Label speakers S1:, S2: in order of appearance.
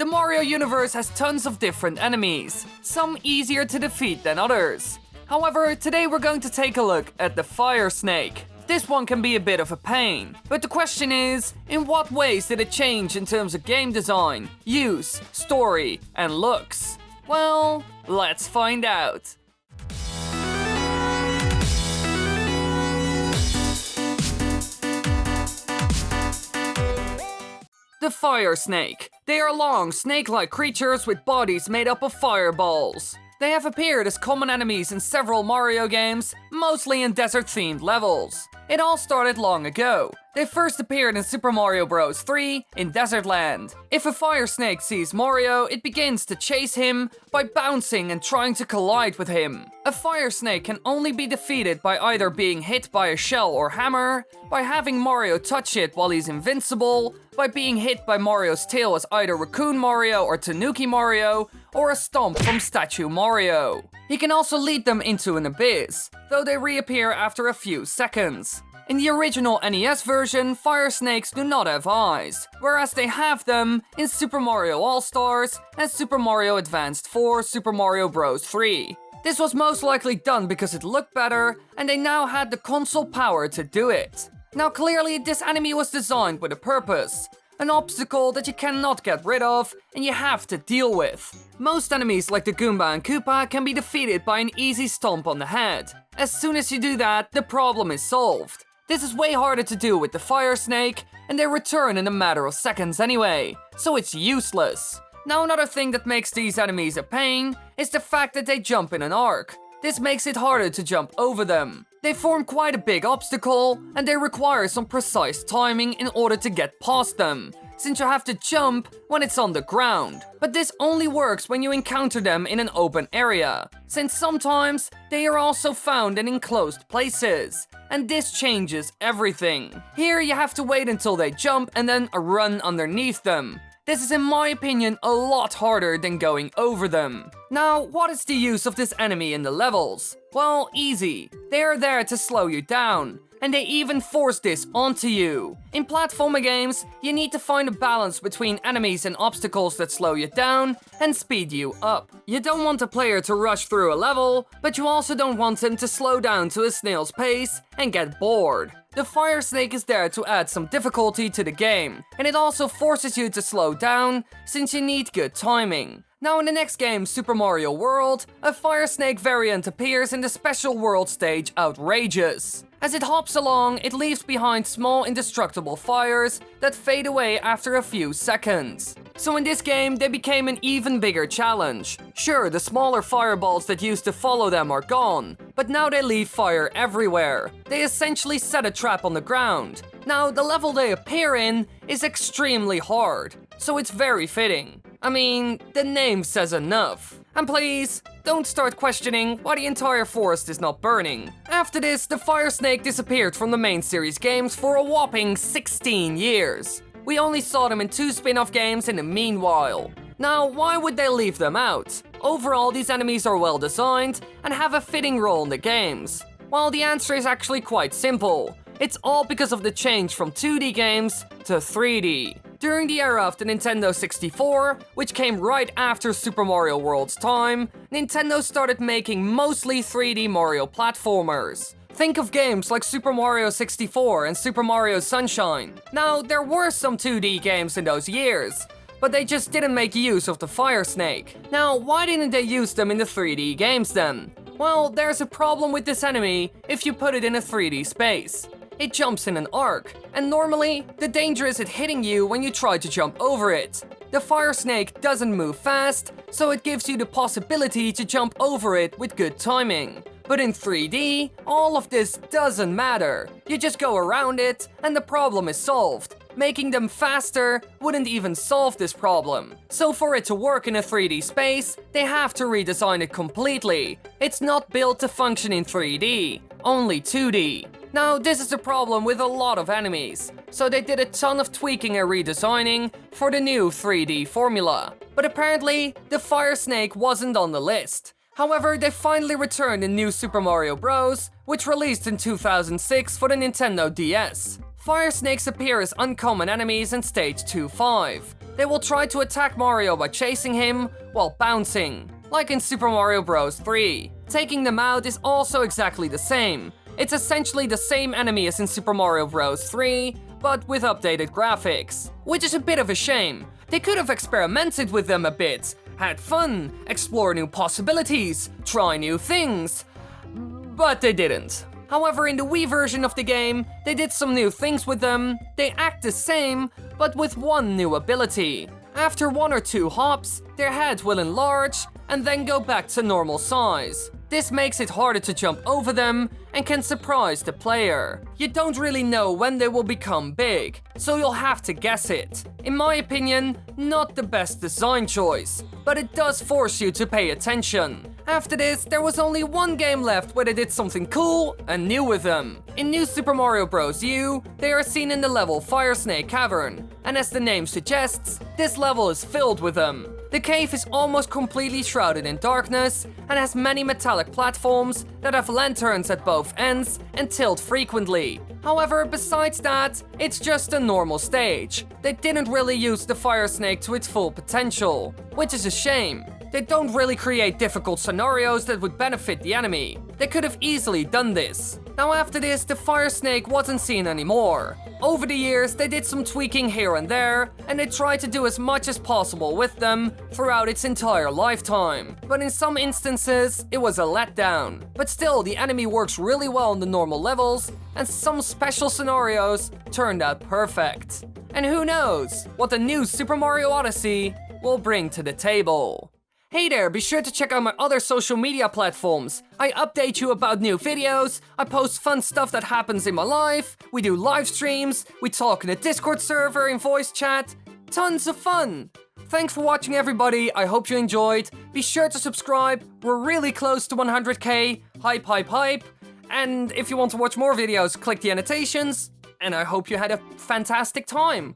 S1: The Mario universe has tons of different enemies, some easier to defeat than others. However, today we're going to take a look at the Fire Snake. This one can be a bit of a pain, but the question is, in what ways did it change in terms of game design, use, story, and looks? Well, let's find out. The Fire Snake. They are long, snake-like creatures with bodies made up of fireballs. They have appeared as common enemies in several Mario games, mostly in desert-themed levels. It all started long ago. They first appeared in Super Mario Bros. 3 in Desert Land. If a fire snake sees Mario, it begins to chase him by bouncing and trying to collide with him. A fire snake can only be defeated by either being hit by a shell or hammer, by having Mario touch it while he's invincible, by being hit by Mario's tail as either Raccoon Mario or Tanuki Mario, or a stomp from Statue Mario. He can also lead them into an abyss, though they reappear after a few seconds. In the original NES version, fire snakes do not have eyes, whereas they have them in Super Mario All-Stars and Super Mario Advanced 4 Super Mario Bros. 3. This was most likely done because it looked better, and they now had the console power to do it. Now clearly, this enemy was designed with a purpose. An obstacle that you cannot get rid of, and you have to deal with. Most enemies like the Goomba and Koopa can be defeated by an easy stomp on the head. As soon as you do that, the problem is solved. This is way harder to do with the Fire Snake, and they return in a matter of seconds anyway, so it's useless. Now another thing that makes these enemies a pain is the fact that they jump in an arc. This makes it harder to jump over them. They form quite a big obstacle, and they require some precise timing in order to get past them, since you have to jump when it's on the ground. But this only works when you encounter them in an open area, since sometimes they are also found in enclosed places, and this changes everything. Here you have to wait until they jump and then run underneath them. This is in my opinion a lot harder than going over them. Now, what is the use of this enemy in the levels? Well, easy. They are there to slow you down, and they even force this onto you. In platformer games, you need to find a balance between enemies and obstacles that slow you down and speed you up. You don't want a player to rush through a level, but you also don't want them to slow down to a snail's pace and get bored. The Fire Snake is there to add some difficulty to the game, and it also forces you to slow down since you need good timing. Now in the next game, Super Mario World, a Fire Snake variant appears in the special world stage Outrageous. As it hops along, it leaves behind small indestructible fires that fade away after a few seconds. So in this game, they became an even bigger challenge. Sure, the smaller fireballs that used to follow them are gone, but now they leave fire everywhere. They essentially set a trap on the ground. Now, the level they appear in is extremely hard, so it's very fitting. I mean, the name says enough. And please, don't start questioning why the entire forest is not burning. After this, the Fire Snake disappeared from the main series games for a whopping 16 years. We only saw them in 2 spin-off games in the meanwhile. Now, why would they leave them out? Overall, these enemies are well designed and have a fitting role in the games. Well, the answer is actually quite simple. It's all because of the change from 2D games to 3D. During the era of the Nintendo 64, which came right after Super Mario World's time, Nintendo started making mostly 3D Mario platformers. Think of games like Super Mario 64 and Super Mario Sunshine. Now, there were some 2D games in those years, but they just didn't make use of the Fire Snake. Now, why didn't they use them in the 3D games then? Well, there's a problem with this enemy if you put it in a 3D space. It jumps in an arc, and normally, the danger is it hitting you when you try to jump over it. The Fire Snake doesn't move fast, so it gives you the possibility to jump over it with good timing. But in 3D, all of this doesn't matter. You just go around it, and the problem is solved. Making them faster wouldn't even solve this problem. So for it to work in a 3D space, they have to redesign it completely. It's not built to function in 3D, only 2D. Now, this is a problem with a lot of enemies, so they did a ton of tweaking and redesigning for the new 3D formula. But apparently, the Fire Snake wasn't on the list. However, they finally returned in New Super Mario Bros., which released in 2006 for the Nintendo DS. Fire Snakes appear as uncommon enemies in Stage 2-5. They will try to attack Mario by chasing him while bouncing, like in Super Mario Bros. 3. Taking them out is also exactly the same. It's essentially the same enemy as in Super Mario Bros. 3, but with updated graphics, which is a bit of a shame. They could have experimented with them a bit, had fun, explore new possibilities, try new things, but they didn't. However, in the Wii version of the game, they did some new things with them. They act the same, but with one new ability. After 1 or 2 hops, their head will enlarge and then go back to normal size. This makes it harder to jump over them and can surprise the player. You don't really know when they will become big, so you'll have to guess it. In my opinion, not the best design choice, but it does force you to pay attention. After this, there was only one game left where they did something cool and new with them. In New Super Mario Bros. U, they are seen in the level Fire Snake Cavern, and as the name suggests, this level is filled with them. The cave is almost completely shrouded in darkness and has many metallic platforms that have lanterns at both ends and tilt frequently. However, besides that, it's just a normal stage. They didn't really use the Fire Snake to its full potential, which is a shame. They don't really create difficult scenarios that would benefit the enemy. They could have easily done this. Now after this, the Fire Snake wasn't seen anymore. Over the years, they did some tweaking here and there, and they tried to do as much as possible with them throughout its entire lifetime. But in some instances, it was a letdown. But still, the enemy works really well on the normal levels, and some special scenarios turned out perfect. And who knows what the new Super Mario Odyssey will bring to the table. Hey there, be sure to check out my other social media platforms. I update you about new videos, I post fun stuff that happens in my life, we do live streams, we talk in a Discord server in voice chat. Tons of fun! Thanks for watching everybody, I hope you enjoyed. Be sure to subscribe, we're really close to 100k. Hype, hype, hype. And if you want to watch more videos, click the annotations. And I hope you had a fantastic time.